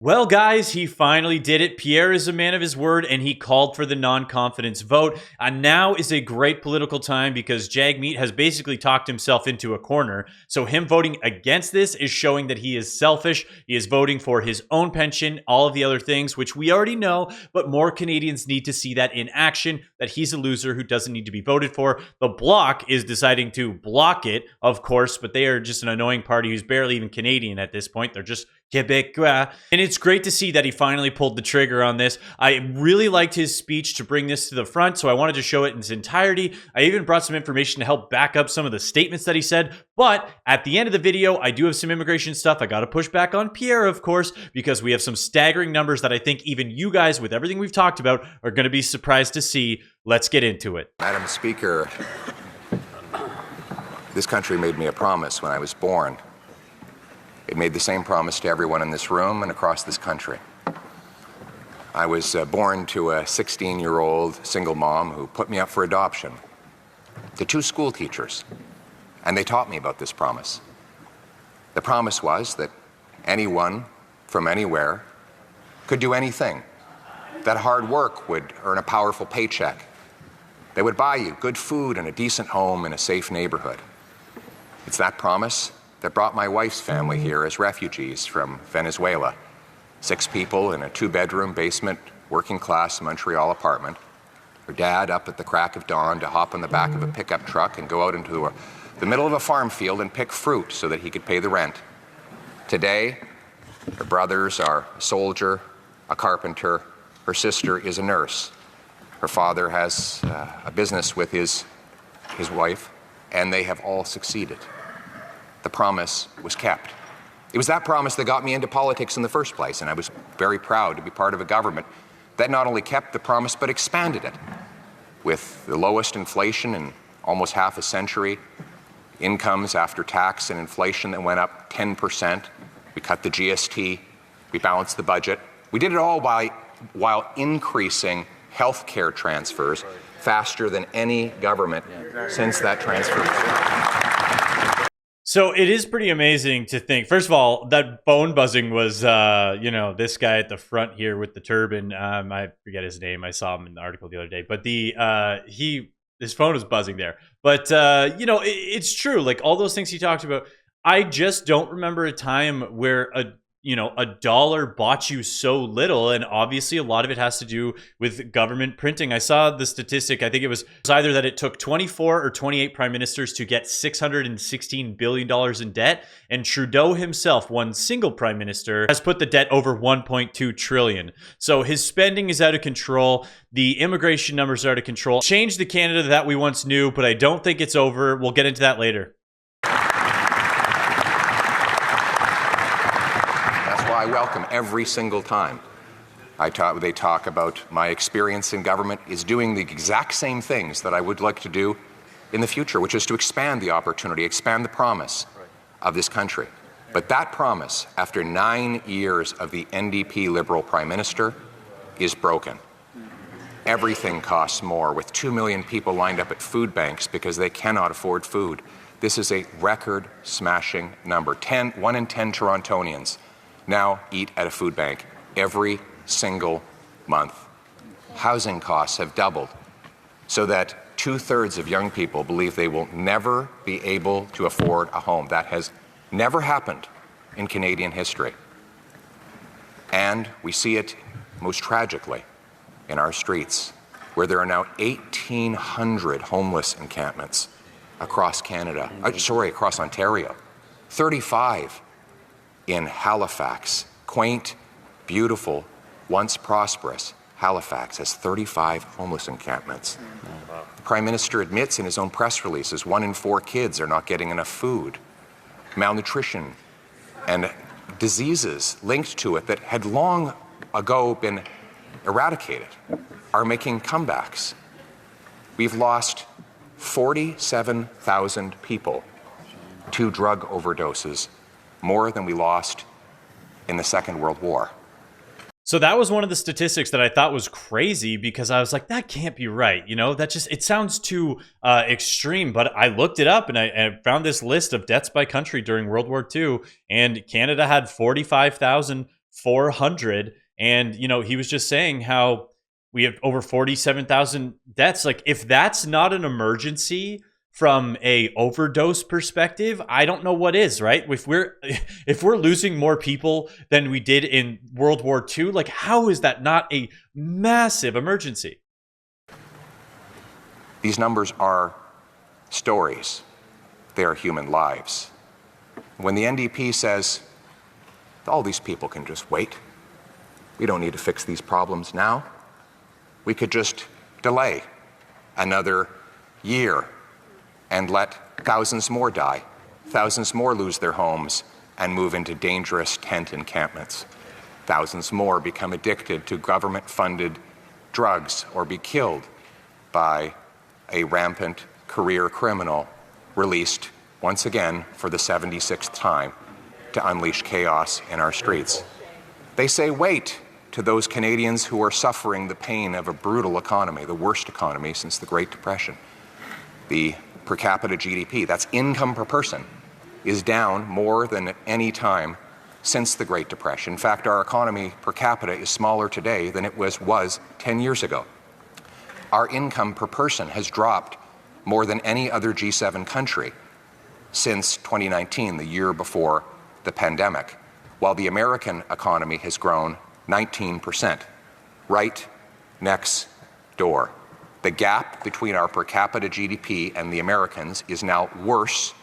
Well, guys, he finally did it. Pierre is a man of his word, and he called for the non-confidence vote. And now is a great political time because Jagmeet has basically talked himself into a corner. So him voting against this is showing that he is selfish. He is voting for his own pension, all of the other things, which we already know, but more Canadians need to see that in action, that he's a loser who doesn't need to be voted for. The Bloc is deciding to block it, of course, but they are just an annoying party who's barely even Canadian at this point. They're just Québécois. And it's great to see that he finally pulled the trigger on this. I really liked his speech to bring this to the front, so I wanted to show it in its entirety. I even brought some information to help back up some of the statements that he said. But at the end of the video, I do have some immigration stuff. I got to push back on Pierre, of course, because we have some staggering numbers that I think even you guys, with everything we've talked about, are going to be surprised to see. Let's get into it. Madam Speaker, this country made me a promise when I was born. It made the same promise to everyone in this room and across this country. I was born to a 16-year-old single mom who put me up for adoption, to two school teachers, and they taught me about this promise. The promise was that anyone from anywhere could do anything, that hard work would earn a powerful paycheck. They would buy you good food and a decent home in a safe neighborhood. It's that promise that brought my wife's family here as refugees from Venezuela. 6 people in a 2-bedroom basement, working-class Montreal apartment. Her dad up at the crack of dawn to hop on the back of a pickup truck and go out into the middle of a farm field and pick fruit so that he could pay the rent. Today, her brothers are a soldier, a carpenter. Her sister is a nurse. Her father has a business with his wife, and they have all succeeded. The promise was kept. It was that promise that got me into politics in the first place, and I was very proud to be part of a government that not only kept the promise but expanded it. With the lowest inflation in almost half a century, incomes after tax and inflation that went up 10%, we cut the GST, we balanced the budget. We did it all while increasing health care transfers faster than any government since that transfer. So it is pretty amazing to think. First of all, that phone buzzing was, this guy at the front here with the turban. I forget his name. I saw him in the article the other day. But his phone was buzzing there. But it's true. Like all those things he talked about. I just don't remember a time where a dollar bought you so little, and obviously a lot of it has to do with government printing. I saw the statistic, I think it was either that it took 24 or 28 prime ministers to get $616 billion in debt, and Trudeau himself, one single prime minister, has put the debt over $1.2 trillion. So his spending is out of control. The immigration numbers are out of control. Changed the Canada that we once knew, but I don't think it's over. We'll get into that later. I welcome every single time they talk about my experience in government is doing the exact same things that I would like to do in the future, which is to expand the opportunity, expand the promise of this country. But that promise, after 9 years of the NDP Liberal Prime Minister, is broken. Everything costs more, with 2 million people lined up at food banks because they cannot afford food. This is a record-smashing number. 1 in 10 Torontonians now eat at a food bank every single month. Housing costs have doubled so that 2/3 of young people believe they will never be able to afford a home. That has never happened in Canadian history. And we see it most tragically in our streets, where there are now 1,800 homeless encampments across Canada, across Ontario, 35 in Halifax. Quaint, beautiful, once prosperous Halifax has 35 homeless encampments. The Prime Minister admits in his own press releases 1 in 4 kids are not getting enough food. Malnutrition and diseases linked to it that had long ago been eradicated are making comebacks. We've lost 47,000 people to drug overdoses, more than we lost in the Second World War. So that was one of the statistics that I thought was crazy, because I was like, that can't be right. It sounds too extreme. But I looked it up and I found this list of deaths by country during World War II, and Canada had 45,000 400. And, you know, he was just saying how we have over 47,000 deaths. Like, if that's not an emergency from a overdose perspective, I don't know what is, right? If we're losing more people than we did in World War II, like, how is that not a massive emergency? These numbers are stories. They are human lives. When the NDP says, all these people can just wait, we don't need to fix these problems now, we could just delay another year and let thousands more die, thousands more lose their homes and move into dangerous tent encampments, thousands more become addicted to government-funded drugs or be killed by a rampant career criminal released once again for the 76th time to unleash chaos in our streets. They say wait to those Canadians who are suffering the pain of a brutal economy, the worst economy since the Great Depression. The per capita GDP, that's income per person, is down more than at any time since the Great Depression. In fact, our economy per capita is smaller today than it was 10 years ago. Our income per person has dropped more than any other G7 country since 2019, the year before the pandemic, while the American economy has grown 19%, right next door. The gap between our per capita GDP and the Americans is now worse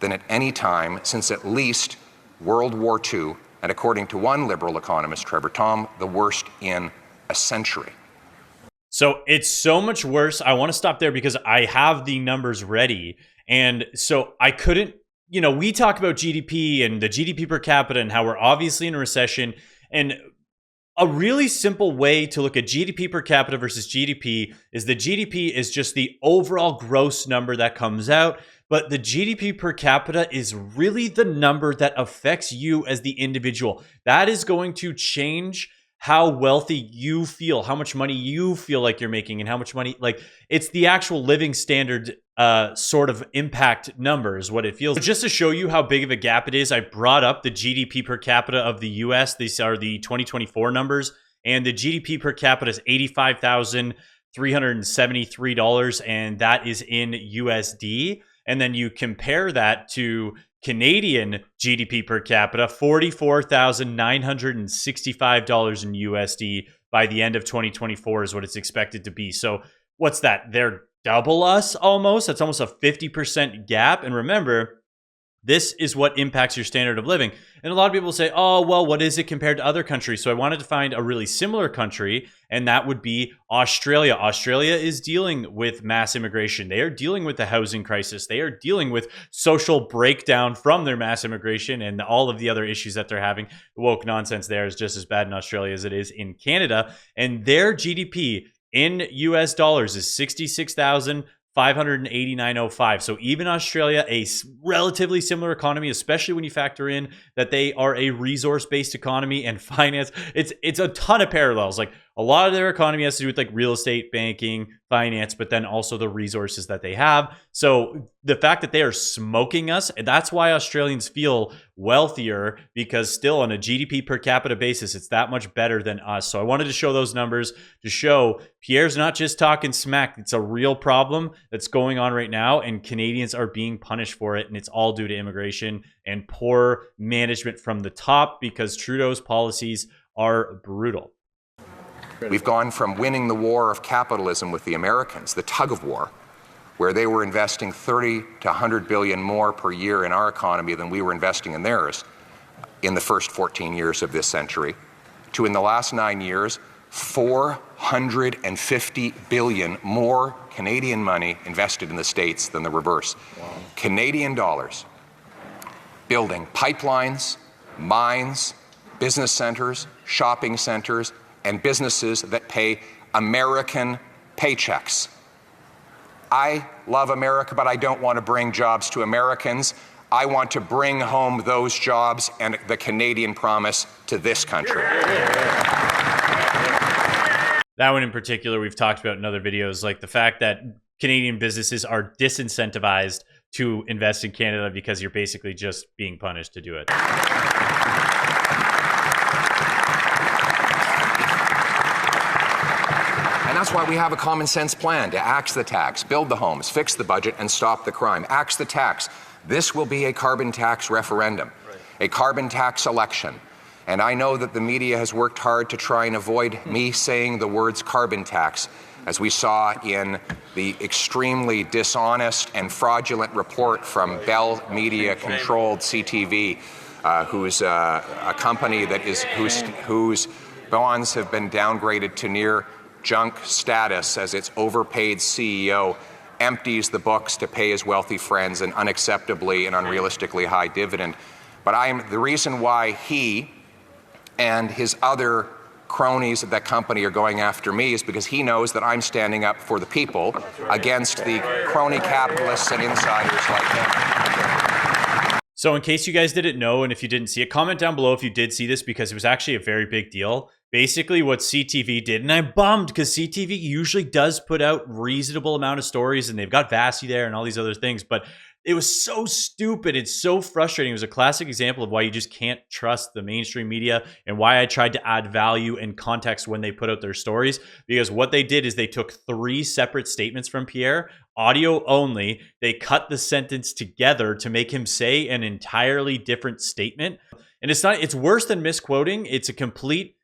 than at any time since at least World War II, and according to one liberal economist, Trevor Tom, the worst in a century. So it's so much worse. I want to stop there because I have the numbers ready. And so I couldn't, you know, we talk about GDP and the GDP per capita and how we're obviously in a recession. And a really simple way to look at GDP per capita versus GDP is the GDP is just the overall gross number that comes out. But the GDP per capita is really the number that affects you as the individual. That is going to change how wealthy you feel, how much money you feel like you're making, and how much money, like, it's the actual living standard sort of impact numbers, what it feels. Just to show you how big of a gap it is, I brought up the GDP per capita of the US. These are the 2024 numbers, and the GDP per capita is $85,373, and that is in USD. And then you compare that to Canadian GDP per capita, $44,965 in USD by the end of 2024 is what it's expected to be. So what's that? They're double us almost. That's almost a 50% gap. And remember, this is what impacts your standard of living. And a lot of people say, oh, well, what is it compared to other countries? So I wanted to find a really similar country, and that would be Australia. Australia is dealing with mass immigration. They are dealing with the housing crisis. They are dealing with social breakdown from their mass immigration and all of the other issues that they're having. The woke nonsense there is just as bad in Australia as it is in Canada. And their GDP in US dollars is 66,589.05. So even Australia, a relatively similar economy, especially when you factor in that they are a resource-based economy and finance, it's a ton of parallels. Like, a lot of their economy has to do with like real estate, banking, finance, but then also the resources that they have. So the fact that they are smoking us, and that's why Australians feel wealthier, because still on a GDP per capita basis, it's that much better than us. So I wanted to show those numbers to show Pierre's not just talking smack. It's a real problem that's going on right now, and Canadians are being punished for it. And it's all due to immigration and poor management from the top, because Trudeau's policies are brutal. We've gone from winning the war of capitalism with the Americans, the tug of war, where they were investing 30 to 100 billion more per year in our economy than we were investing in theirs in the first 14 years of this century, to in the last 9 years, 450 billion more Canadian money invested in the States than the reverse. Wow. Canadian dollars building pipelines, mines, business centers, shopping centers, and businesses that pay American paychecks. I love America, but I don't want to bring jobs to Americans. I want to bring home those jobs and the Canadian promise to this country. That one in particular, we've talked about in other videos, like the fact that Canadian businesses are disincentivized to invest in Canada because you're basically just being punished to do it. that's why we have a common sense plan to axe the tax, build the homes, fix the budget, and stop the crime. Axe the tax. This will be a carbon tax referendum, a carbon tax election. And I know that the media has worked hard to try and avoid me saying the words carbon tax, as we saw in the extremely dishonest and fraudulent report from Bell Media-controlled CTV, who's a company that is whose bonds have been downgraded to near junk status as its overpaid CEO empties the books to pay his wealthy friends an unacceptably and unrealistically high dividend. But the reason why he and his other cronies at that company are going after me is because he knows that I'm standing up for the people against the crony capitalists and insiders like him. So in case you guys didn't know, and if you didn't see it, comment down below if you did see this, because it was actually a very big deal. Basically what CTV did, and I'm bummed because CTV usually does put out reasonable amount of stories, and they've got Vassy there and all these other things, but it was so stupid. It's so frustrating. It was a classic example of why you just can't trust the mainstream media and why I tried to add value and context when they put out their stories. Because what they did is they took 3 separate statements from Pierre, audio only. They cut the sentence together to make him say an entirely different statement. And it's worse than misquoting. It's a complete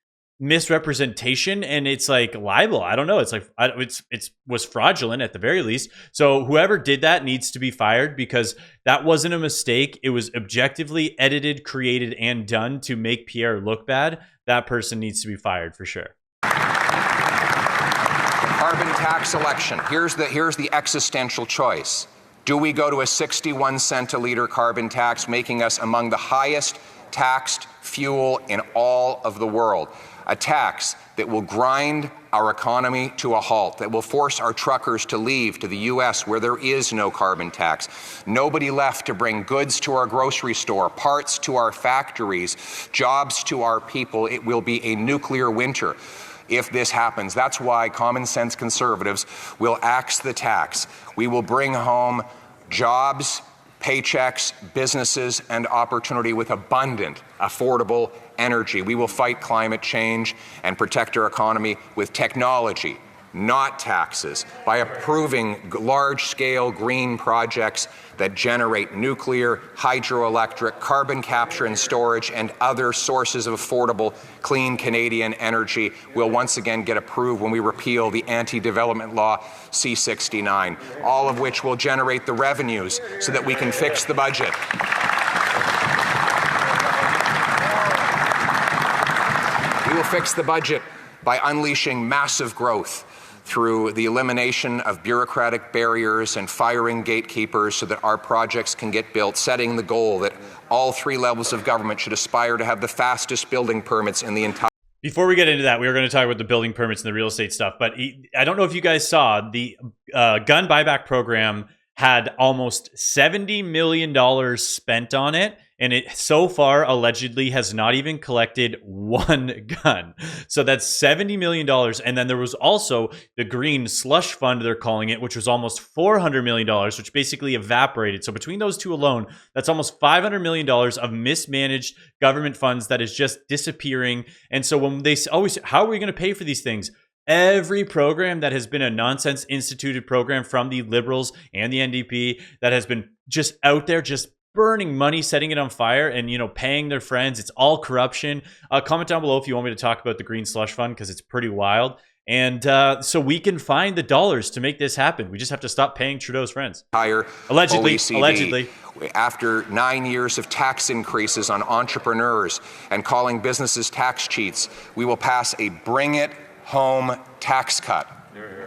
misrepresentation, and it's like libel. I don't know. It's like it was fraudulent at the very least. So whoever did that needs to be fired, because that wasn't a mistake. It was objectively edited, created, and done to make Pierre look bad. That person needs to be fired for sure. Carbon tax election. Here's the existential choice. Do we go to a 61 cent a liter carbon tax, making us among the highest taxed fuel in all of the world? A tax that will grind our economy to a halt, that will force our truckers to leave to the U.S. where there is no carbon tax. Nobody left to bring goods to our grocery store, parts to our factories, jobs to our people. It will be a nuclear winter if this happens. That's why common sense conservatives will axe the tax. We will bring home jobs, paychecks, businesses, and opportunity with abundant, affordable energy. We will fight climate change and protect our economy with technology, not taxes, by approving large-scale green projects that generate nuclear, hydroelectric, carbon capture and storage, and other sources of affordable, clean Canadian energy will once again get approved when we repeal the anti-development law C-69, all of which will generate the revenues so that we can fix the budget. We will fix the budget by unleashing massive growth through the elimination of bureaucratic barriers and firing gatekeepers so that our projects can get built, setting the goal that all 3 levels of government should aspire to have the fastest building permits in the entire. Before we get into that, we were going to talk about the building permits and the real estate stuff, but I don't know if you guys saw, the gun buyback program had almost $70 million spent on it, and it so far allegedly has not even collected 1 gun. So that's $70 million. And then there was also the green slush fund, they're calling it, which was almost $400 million, which basically evaporated. So between those two alone, that's almost $500 million of mismanaged government funds that is just disappearing. And so when they always, how are we going to pay for these things? Every program that has been a nonsense instituted program from the Liberals and the NDP that has been just out there, just burning money, setting it on fire, and paying their friends. It's all corruption. Comment down below if you want me to talk about the green slush fund, because it's pretty wild. And so we can find the dollars to make this happen. We just have to stop paying Trudeau's friends. Higher allegedly. OECD. Allegedly. After 9 years of tax increases on entrepreneurs and calling businesses tax cheats, we will pass a bring it home tax cut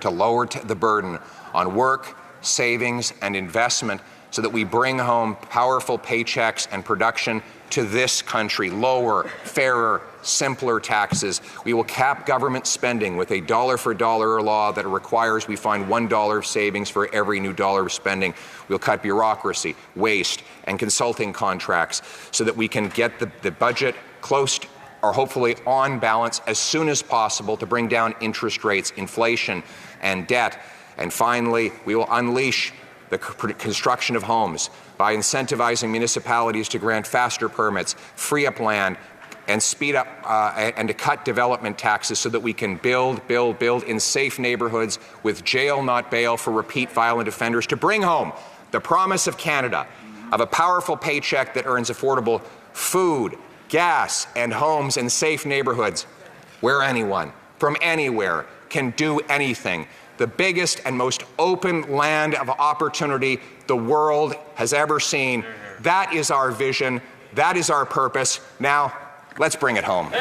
to lower the burden on work, savings, and investment so that we bring home powerful paychecks and production to this country. Lower, fairer, simpler taxes. We will cap government spending with a dollar-for-dollar law that requires we find $1 of savings for every new dollar of spending. We'll cut bureaucracy, waste, and consulting contracts so that we can get the budget close to, or hopefully on balance as soon as possible, to bring down interest rates, inflation, and debt. And finally, we will unleash the construction of homes by incentivizing municipalities to grant faster permits, free up land, and speed up and to cut development taxes so that we can build in safe neighborhoods with jail, not bail, for repeat violent offenders, to bring home the promise of Canada of a powerful paycheck that earns affordable food, gas, and homes in safe neighborhoods where anyone from anywhere can do anything. The biggest and most open land of opportunity the world has ever seen. That is our vision. That is our purpose. Now, let's bring it home.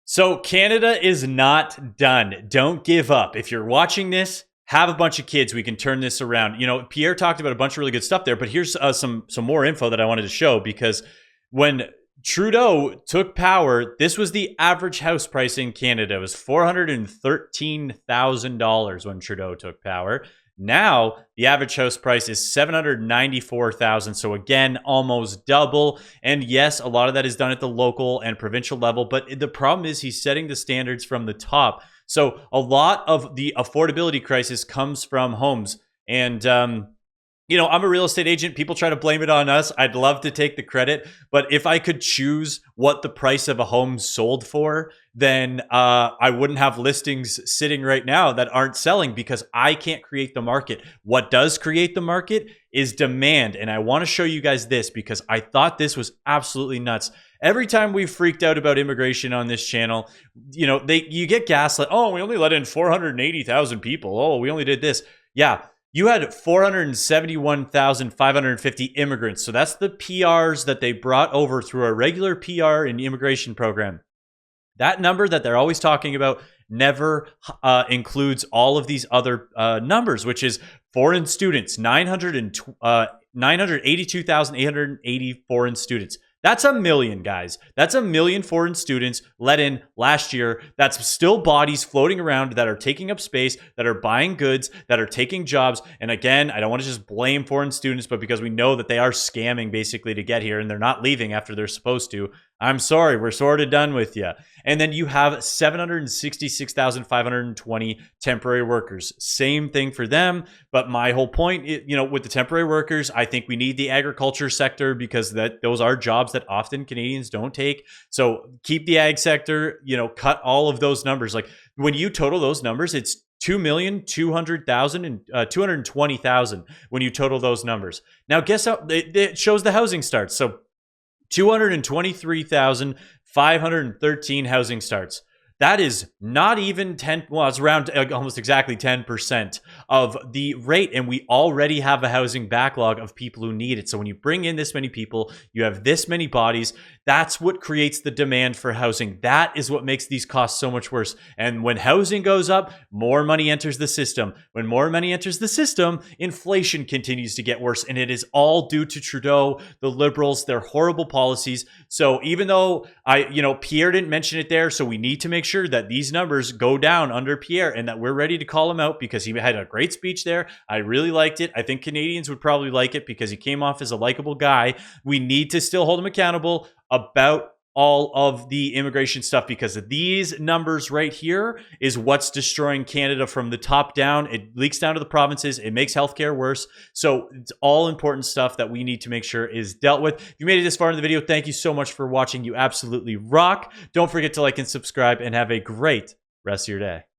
So Canada is not done. Don't give up. If you're watching this, have a bunch of kids. We can turn this around. You know, Pierre talked about a bunch of really good stuff there, but here's some more info that I wanted to show, because when Trudeau took power, this was the average house price in Canada. It was $413,000 when Trudeau took power. Now, the average house price is $794,000. So again, almost double. And yes, a lot of that is done at the local and provincial level. But the problem is he's setting the standards from the top. So a lot of the affordability crisis comes from homes. And, you know, I'm a real estate agent. People try to blame it on us. I'd love to take the credit. But if I could choose what the price of a home sold for, then I wouldn't have listings sitting right now that aren't selling, because I can't create the market. What does create the market is demand. And I want to show you guys this, because I thought this was absolutely nuts. Every time we've freaked out about immigration on this channel, you know, you get gaslit. Oh, we only let in 480,000 people. Oh, we only did this. Yeah. You had 471,550 immigrants. So that's the PRs that they brought over through a regular PR and immigration program. That number that they're always talking about never includes all of these other numbers, which is foreign students, 982,880 foreign students. That's a million, guys. That's a million foreign students let in last year. That's still bodies floating around that are taking up space, that are buying goods, that are taking jobs. And again, I don't want to just blame foreign students, but because we know that they are scamming basically to get here and they're not leaving after they're supposed to. I'm sorry, we're sort of done with you. And then you have 766,520 temporary workers. Same thing for them. But my whole point, you know, with the temporary workers, I think we need the agriculture sector, because those are jobs that often Canadians don't take. So keep the ag sector, you know, cut all of those numbers. Like when you total those numbers, it's 2,200,000 and 220,000 when you total those numbers. Now, guess how it shows the housing starts. So 223,513 housing starts. That is not even 10, well, it's around almost exactly 10% of the rate. And we already have a housing backlog of people who need it. So when you bring in this many people, you have this many bodies, that's what creates the demand for housing. That is what makes these costs so much worse. And when housing goes up, more money enters the system. When more money enters the system, inflation continues to get worse. And it is all due to Trudeau, the Liberals, their horrible policies. So even though Pierre didn't mention it there, so we need to make sure that these numbers go down under Pierre and that we're ready to call him out, because he had a great speech there. I really liked it. I think Canadians would probably like it because he came off as a likable guy. We need to still hold him accountable about all of the immigration stuff, because these numbers right here is what's destroying Canada from the top down. It leaks down to the provinces. It makes healthcare worse. So it's all important stuff that we need to make sure is dealt with. If you made it this far in the video, thank you so much for watching. You absolutely rock. Don't forget to like and subscribe, and have a great rest of your day.